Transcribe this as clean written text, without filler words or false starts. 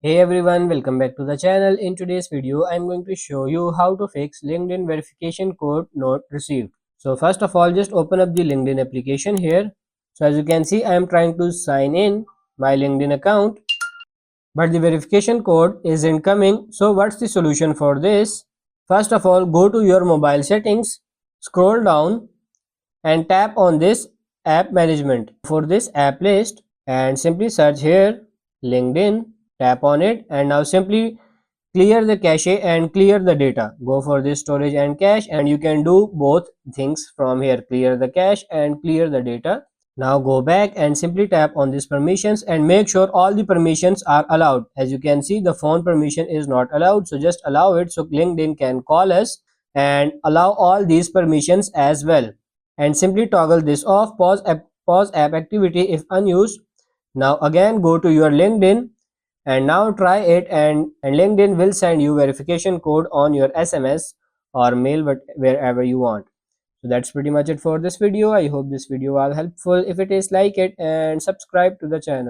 Hey everyone, welcome back to the channel. In today's video, I'm going to show you how to fix LinkedIn verification code not received. So first of all, just open up the LinkedIn application here. So as you can see, I'm trying to sign in my LinkedIn account, but the verification code isn't coming. So what's the solution for this? First of all, go to your mobile settings, scroll down and tap on this app management for this app list and simply search here LinkedIn. Tap on it and now simply clear the cache and clear the data. Go for this storage and cache, and you can do both things from here, clear the cache and clear the data. Now go back and simply tap on these permissions and make sure all the permissions are allowed. As you can see, the phone permission is not allowed, so just allow it so LinkedIn can call us, and allow all these permissions as well. And simply toggle this off. Pause app activity if unused. Now again go to your LinkedIn and now try it, and LinkedIn will send you verification code on your SMS or mail, wherever you want. So that's pretty much it for this video. I hope this video was helpful. If it is, like it and subscribe to the channel.